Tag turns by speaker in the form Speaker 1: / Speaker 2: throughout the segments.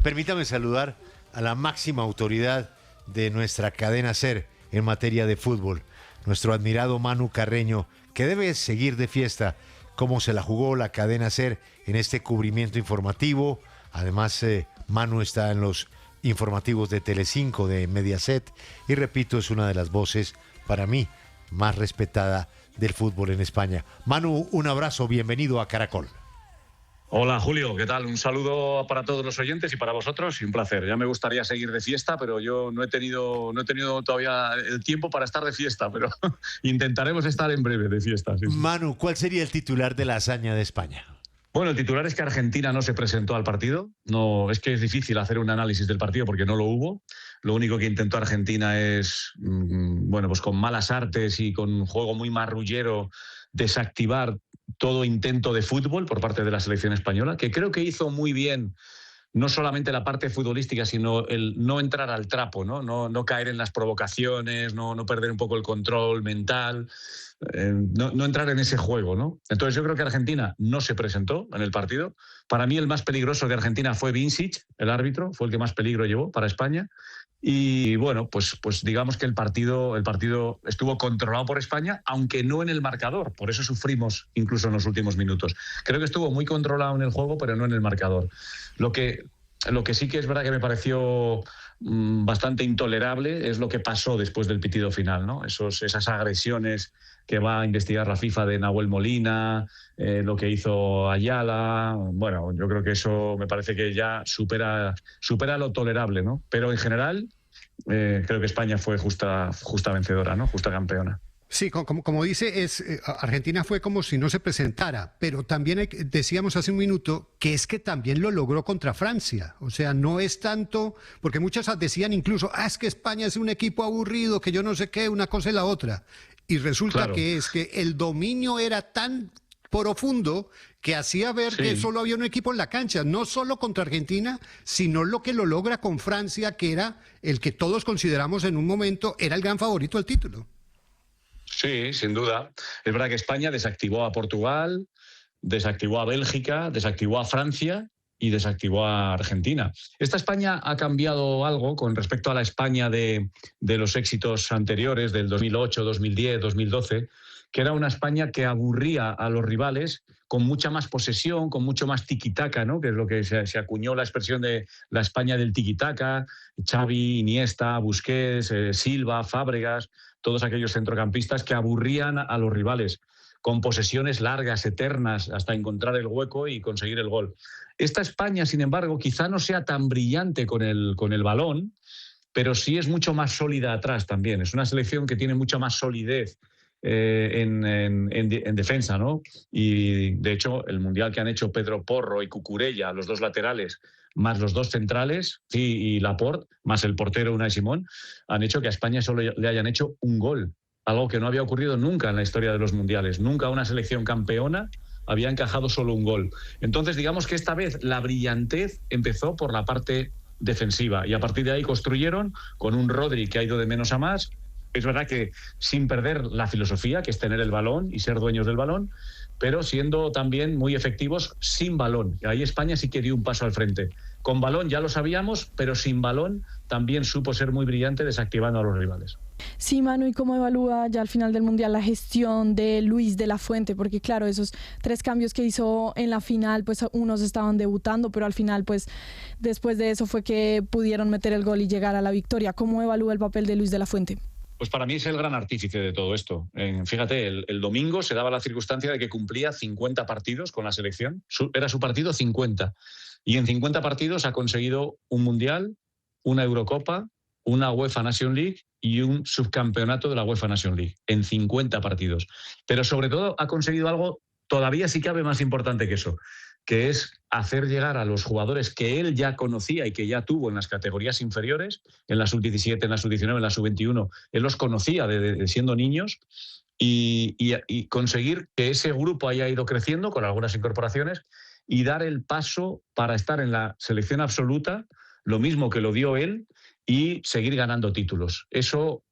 Speaker 1: Permítame saludar a la máxima autoridad de nuestra cadena SER en materia de fútbol, nuestro admirado Manu Carreño, que debe seguir de fiesta cómo se la jugó la cadena SER en este cubrimiento informativo. Además, Manu está en los informativos de Telecinco, de Mediaset, y repito, es una de las voces, para mí, más respetada del fútbol en España. Manu, un abrazo, bienvenido a Caracol.
Speaker 2: Hola Julio, ¿qué tal? Un saludo para todos los oyentes y para vosotros y un placer. Ya me gustaría seguir de fiesta, pero yo no he tenido todavía el tiempo para estar de fiesta, pero intentaremos estar en breve de fiesta. Sí.
Speaker 1: Manu, ¿cuál sería el titular de la hazaña de España?
Speaker 2: Bueno, el titular es que Argentina no se presentó al partido. No, es que es difícil hacer un análisis del partido porque no lo hubo. Lo único que intentó Argentina es, pues con malas artes y con un juego muy marrullero, desactivar todo intento de fútbol por parte de la selección española, que creo que hizo muy bien no solamente la parte futbolística, sino el no entrar al trapo, no caer en las provocaciones, no perder un poco el control mental, no entrar en ese juego, ¿no? Entonces yo creo que Argentina no se presentó en el partido. Para mí el más peligroso de Argentina fue Vincic, el árbitro, fue el que más peligro llevó para España. Y bueno, pues digamos que el partido estuvo controlado por España, aunque no en el marcador. Por eso sufrimos incluso en los últimos minutos. Creo que estuvo muy controlado en el juego, pero no en el marcador. Lo que sí que es verdad que me pareció bastante intolerable es lo que pasó después del pitido final, ¿no? Esas agresiones que va a investigar la FIFA de Nahuel Molina, lo que hizo Ayala. Bueno, yo creo que eso me parece que ya supera lo tolerable, ¿no? Pero en general creo que España fue justa vencedora, ¿no? Justa campeona.
Speaker 3: Sí, como dice, Argentina fue como si no se presentara, pero también decíamos hace un minuto que es que también lo logró contra Francia. O sea, no es tanto, porque muchos decían incluso, es que España es un equipo aburrido, que yo no sé qué, una cosa y la otra. Y resulta
Speaker 2: Claro.
Speaker 3: que es que el dominio era tan profundo que hacía ver que solo había un equipo en la cancha, no solo contra Argentina, sino lo que lo logra con Francia, que era el que todos consideramos en un momento era el gran favorito al título.
Speaker 2: Sí, sin duda. Es verdad que España desactivó a Portugal, desactivó a Bélgica, desactivó a Francia y desactivó a Argentina. Esta España ha cambiado algo con respecto a la España de los éxitos anteriores, del 2008, 2010, 2012, que era una España que aburría a los rivales con mucha más posesión, con mucho más tiquitaca, ¿no? Que es lo que se acuñó la expresión de la España del tiquitaca. Xavi, Iniesta, Busquets, Silva, Fábregas, todos aquellos centrocampistas que aburrían a los rivales con posesiones largas, eternas, hasta encontrar el hueco y conseguir el gol. Esta España, sin embargo, quizá no sea tan brillante con el balón, pero sí es mucho más sólida atrás también. Es una selección que tiene mucha más solidez en defensa, ¿no? Y de hecho el mundial que han hecho Pedro Porro y Cucurella, los dos laterales, más los dos centrales, y Laporte, más el portero Unai Simón, han hecho que a España solo le hayan hecho un gol, algo que no había ocurrido nunca en la historia de los mundiales. Nunca una selección campeona había encajado solo un gol. Entonces digamos que esta vez la brillantez empezó por la parte defensiva y a partir de ahí construyeron con un Rodri que ha ido de menos a más. Es verdad que sin perder la filosofía, que es tener el balón y ser dueños del balón, pero siendo también muy efectivos sin balón. Ahí España sí que dio un paso al frente. Con balón ya lo sabíamos, pero sin balón también supo ser muy brillante desactivando a los rivales.
Speaker 4: Sí, Manu, ¿y cómo evalúa ya al final del Mundial la gestión de Luis de la Fuente? Porque claro, esos 3 cambios que hizo en la final, pues unos estaban debutando, pero al final, pues después de eso fue que pudieron meter el gol y llegar a la victoria. ¿Cómo evalúa el papel de Luis de la Fuente?
Speaker 2: Pues para mí es el gran artífice de todo esto. Fíjate, el domingo se daba la circunstancia de que cumplía 50 partidos con la selección. Era su partido 50. Y en 50 partidos ha conseguido un Mundial, una Eurocopa, una UEFA Nation League y un subcampeonato de la UEFA Nation League. En 50 partidos. Pero sobre todo ha conseguido algo todavía sí cabe más importante que eso, que es hacer llegar a los jugadores que él ya conocía y que ya tuvo en las categorías inferiores, en la sub-17, en la sub-19, en la sub-21, él los conocía de siendo niños, y conseguir que ese grupo haya ido creciendo con algunas incorporaciones y dar el paso para estar en la selección absoluta, lo mismo que lo dio él, y seguir ganando títulos. Eso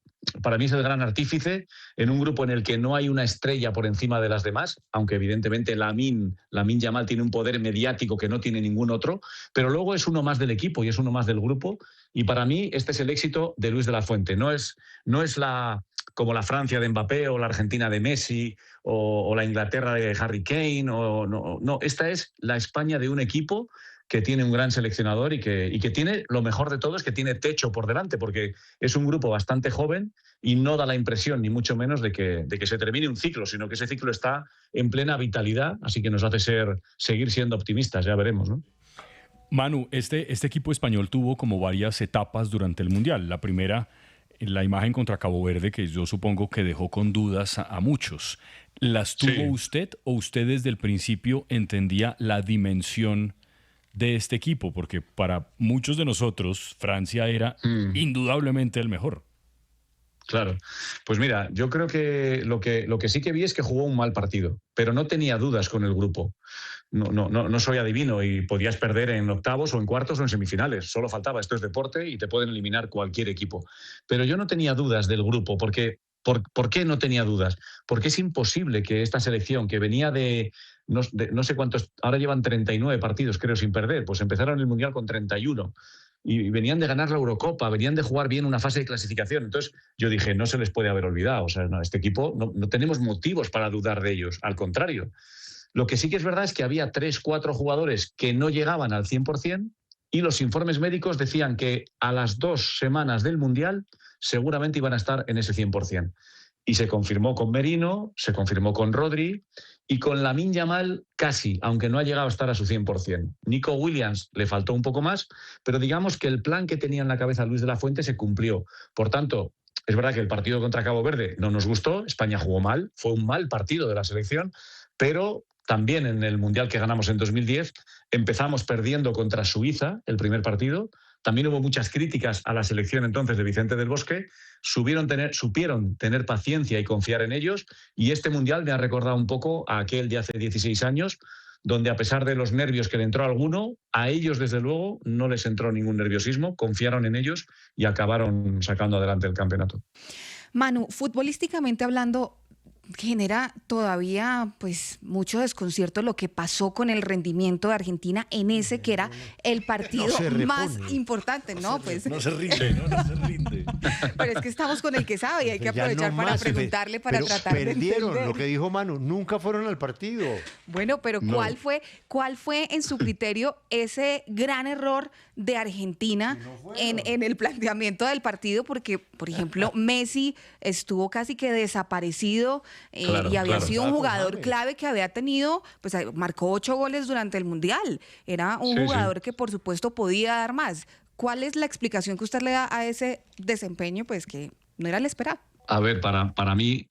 Speaker 2: para mí es el gran artífice en un grupo en el que no hay una estrella por encima de las demás, aunque evidentemente Lamine Yamal tiene un poder mediático que no tiene ningún otro, pero luego es uno más del equipo y es uno más del grupo, y para mí este es el éxito de Luis de la Fuente. No es como la Francia de Mbappé o la Argentina de Messi o la Inglaterra de Harry Kane, no, esta es la España de un equipo que tiene un gran seleccionador y que tiene, lo mejor de todo es que tiene techo por delante, porque es un grupo bastante joven y no da la impresión, ni mucho menos, de que se termine un ciclo, sino que ese ciclo está en plena vitalidad, así que nos hace seguir siendo optimistas, ya veremos, ¿no?
Speaker 5: Manu, este equipo español tuvo como varias etapas durante el Mundial. La primera, la imagen contra Cabo Verde, que yo supongo que dejó con dudas a muchos. ¿Las tuvo usted o usted desde el principio entendía la dimensión de este equipo? Porque para muchos de nosotros Francia era indudablemente el mejor.
Speaker 2: Claro. Pues mira, yo creo que lo que sí que vi es que jugó un mal partido, pero no tenía dudas con el grupo. No soy adivino y podías perder en octavos o en cuartos o en semifinales. Solo faltaba, esto es deporte y te pueden eliminar cualquier equipo. Pero yo no tenía dudas del grupo, porque ¿por qué no tenía dudas? Porque es imposible que esta selección, que venía de no sé cuántos, ahora llevan 39 partidos creo sin perder, pues empezaron el Mundial con 31 y venían de ganar la Eurocopa, venían de jugar bien una fase de clasificación. Entonces yo dije, no se les puede haber olvidado. O sea, no, este equipo no tenemos motivos para dudar de ellos, al contrario. Lo que sí que es verdad es que había 3-4 jugadores que no llegaban al 100% y los informes médicos decían que a las 2 semanas del Mundial seguramente iban a estar en ese 100%. Y se confirmó con Merino, se confirmó con Rodri y con Lamine Yamal casi, aunque no ha llegado a estar a su 100%. Nico Williams le faltó un poco más, pero digamos que el plan que tenía en la cabeza Luis de la Fuente se cumplió. Por tanto, es verdad que el partido contra Cabo Verde no nos gustó, España jugó mal, fue un mal partido de la selección, pero también en el Mundial que ganamos en 2010 empezamos perdiendo contra Suiza el primer partido. También hubo muchas críticas a la selección entonces de Vicente del Bosque. Supieron tener paciencia y confiar en ellos. Y este Mundial me ha recordado un poco a aquel de hace 16 años, donde a pesar de los nervios que le entró a alguno, a ellos desde luego no les entró ningún nerviosismo, confiaron en ellos y acabaron sacando adelante el campeonato.
Speaker 6: Manu, futbolísticamente hablando, genera todavía pues mucho desconcierto lo que pasó con el rendimiento de Argentina en ese que era el partido más importante, ¿no?
Speaker 1: No se rinde.
Speaker 6: Pero es que estamos con el que sabe y hay que aprovechar para preguntarle, para tratar de entender.
Speaker 1: Perdieron, lo que dijo Manu, nunca fueron al partido.
Speaker 6: Bueno, pero ¿cuál fue en su criterio ese gran error de Argentina en el planteamiento del partido? Porque, por ejemplo, Messi estuvo casi que desaparecido. Y había sido un jugador clave que había tenido, pues marcó 8 goles durante el Mundial. Era un jugador que por supuesto podía dar más. ¿Cuál es la explicación que usted le da a ese desempeño, pues que no era el esperado?
Speaker 2: A ver, para mí,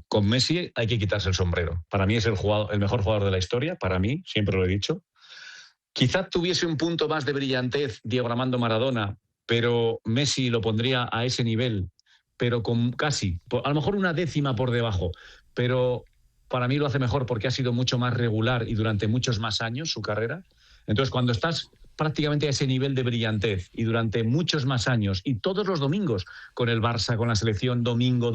Speaker 2: con Messi hay que quitarse el sombrero. Para mí es el mejor jugador de la historia, para mí, siempre lo he dicho. Quizá tuviese un punto más de brillantez Diego Armando Maradona, pero Messi lo pondría a ese nivel, pero con casi, a lo mejor una décima por debajo, pero para mí lo hace mejor porque ha sido mucho más regular y durante muchos más años su carrera. Entonces, cuando estás prácticamente a ese nivel de brillantez y durante muchos más años y todos los domingos con el Barça, con la selección, domingo,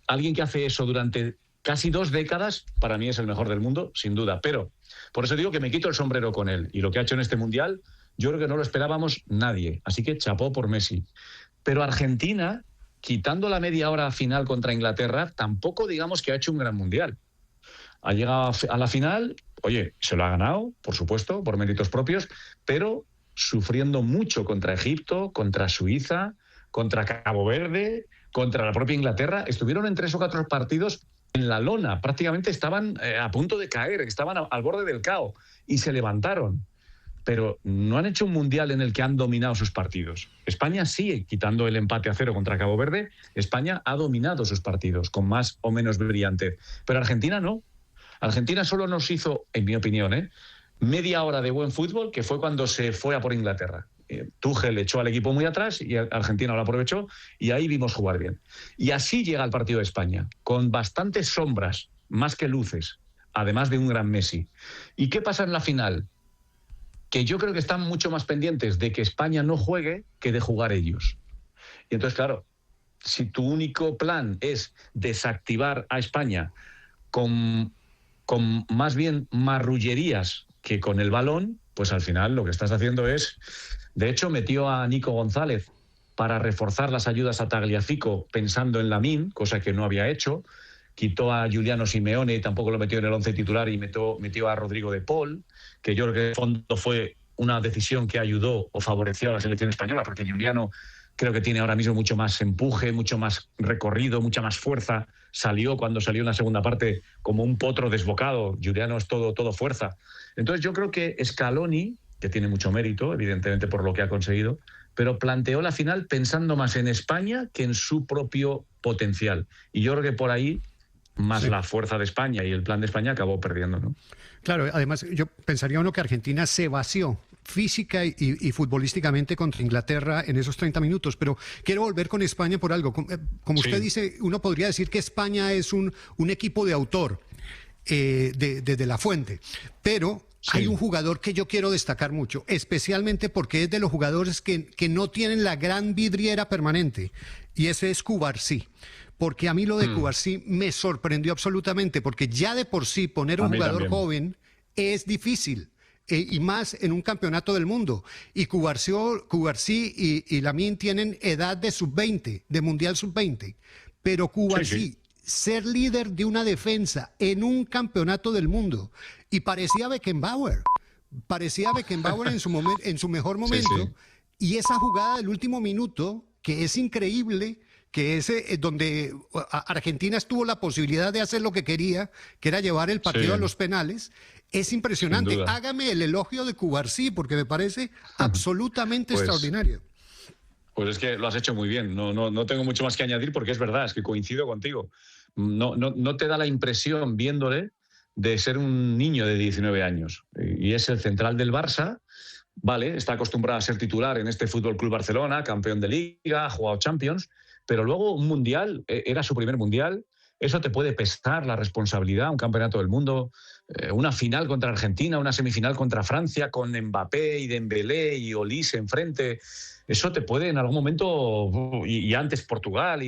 Speaker 2: alguien que hace eso durante casi 2 décadas, para mí es el mejor del mundo, sin duda. Pero por eso digo que me quito el sombrero con él. Y lo que ha hecho en este Mundial, yo creo que no lo esperábamos nadie. Así que chapó por Messi. Pero Argentina, quitando la media hora final contra Inglaterra, tampoco digamos que ha hecho un gran Mundial. Ha llegado a la final, oye, se lo ha ganado, por supuesto, por méritos propios, pero sufriendo mucho contra Egipto, contra Suiza, contra Cabo Verde, contra la propia Inglaterra. Estuvieron en 3 o 4 partidos en la lona, prácticamente estaban a punto de caer, estaban al borde del caos y se levantaron. Pero no han hecho un Mundial en el que han dominado sus partidos. España sí, quitando el empate a 0 contra Cabo Verde, España ha dominado sus partidos con más o menos brillantez. Pero Argentina no. Argentina solo nos hizo, en mi opinión, media hora de buen fútbol, que fue cuando se fue a por Inglaterra. Tuchel echó al equipo muy atrás y Argentina lo aprovechó y ahí vimos jugar bien. Y así llega el partido de España, con bastantes sombras, más que luces, además de un gran Messi. ¿Y qué pasa en la final? Que yo creo que están mucho más pendientes de que España no juegue que de jugar ellos. Y entonces, claro, si tu único plan es desactivar a España con más bien marrullerías que con el balón, pues al final lo que estás haciendo es... De hecho, metió a Nico González para reforzar las ayudas a Tagliafico pensando en Lamine, cosa que no había hecho. Quitó a Giuliano Simeone y tampoco lo metió en el 11 titular y metió a Rodrigo de Paul, que yo creo que en fondo fue una decisión que ayudó o favoreció a la selección española, porque Giuliano creo que tiene ahora mismo mucho más empuje, mucho más recorrido, mucha más fuerza. Cuando salió en la segunda parte como un potro desbocado. Giuliano es todo fuerza. Entonces yo creo que Scaloni, que tiene mucho mérito, evidentemente por lo que ha conseguido, pero planteó la final pensando más en España que en su propio potencial. Y yo creo que por ahí, más la fuerza de España y el plan de España, acabó perdiendo, ¿no?
Speaker 3: Claro, además yo pensaría uno que Argentina se vació física y futbolísticamente contra Inglaterra en esos 30 minutos, pero quiero volver con España por algo. Como usted dice, uno podría decir que España es un equipo de autor desde la fuente, pero hay un jugador que yo quiero destacar mucho, especialmente porque es de los jugadores que no tienen la gran vidriera permanente, y ese es Cubarsí. Porque a mí lo de Cubarsí me sorprendió absolutamente, porque ya de por sí poner un jugador joven es difícil, y más en un campeonato del mundo. Y Cubarsí y Lamine tienen edad de sub-20, de Mundial sub-20, pero Cubarsí... ser líder de una defensa en un campeonato del mundo, y parecía Beckenbauer en su mejor momento, y esa jugada del último minuto, que es increíble, que es donde Argentina tuvo la posibilidad de hacer lo que quería, que era llevar el partido a los penales, es impresionante. Hágame el elogio de Cubarsí, porque me parece absolutamente extraordinario.
Speaker 2: Pues es que lo has hecho muy bien. No tengo mucho más que añadir, porque es verdad, es que coincido contigo. No te da la impresión, viéndole, de ser un niño de 19 años. Y es el central del Barça, vale, está acostumbrado a ser titular en este Fútbol Club Barcelona, campeón de Liga, ha jugado Champions, pero luego un mundial, era su primer mundial. Eso te puede pesar la responsabilidad, un campeonato del mundo, una final contra Argentina, una semifinal contra Francia, con Mbappé y Dembélé y Olise enfrente. Eso te puede en algún momento, y antes Portugal,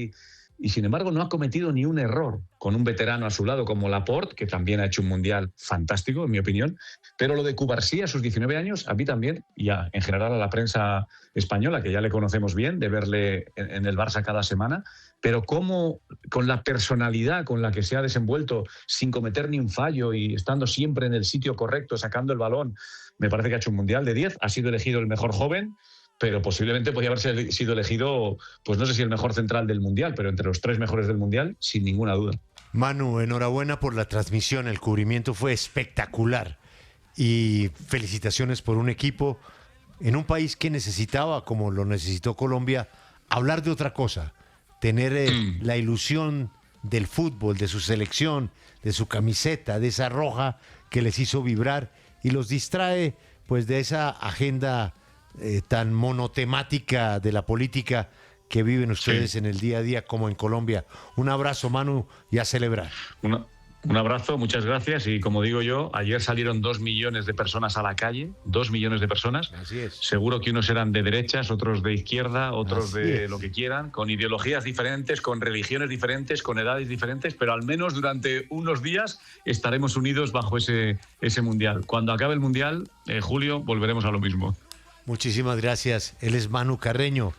Speaker 2: y sin embargo no ha cometido ni un error, con un veterano a su lado como Laporte, que también ha hecho un mundial fantástico, en mi opinión. Pero lo de Cubarsí a sus 19 años, a mí también, y en general a la prensa española, que ya le conocemos bien, de verle en el Barça cada semana, pero cómo, con la personalidad con la que se ha desenvuelto, sin cometer ni un fallo y estando siempre en el sitio correcto, sacando el balón, me parece que ha hecho un mundial de 10, ha sido elegido el mejor joven, pero posiblemente podría haber sido elegido, pues no sé si el mejor central del Mundial, pero entre los 3 mejores del Mundial, sin ninguna duda.
Speaker 1: Manu, enhorabuena por la transmisión, el cubrimiento fue espectacular y felicitaciones por un equipo en un país que necesitaba, como lo necesitó Colombia, hablar de otra cosa, tener la ilusión del fútbol, de su selección, de su camiseta, de esa roja que les hizo vibrar y los distrae pues de esa agenda tan monotemática de la política que viven ustedes en el día a día como en Colombia. Un abrazo, Manu, y a celebrar.
Speaker 2: Un abrazo, muchas gracias. Y como digo yo, ayer salieron 2 millones de personas a la calle, 2 millones de personas.
Speaker 1: Así es.
Speaker 2: Seguro que unos eran de derechas, otros de izquierda, otros de lo que quieran, con ideologías diferentes, con religiones diferentes, con edades diferentes, pero al menos durante unos días estaremos unidos bajo ese Mundial. Cuando acabe el Mundial, Julio, volveremos a lo mismo.
Speaker 1: Muchísimas gracias. Él es Manu Carreño,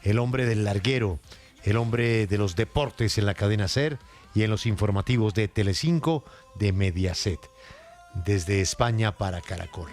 Speaker 1: el hombre del larguero, el hombre de los deportes en la cadena SER y en los informativos de Telecinco, de Mediaset. Desde España para Caracol.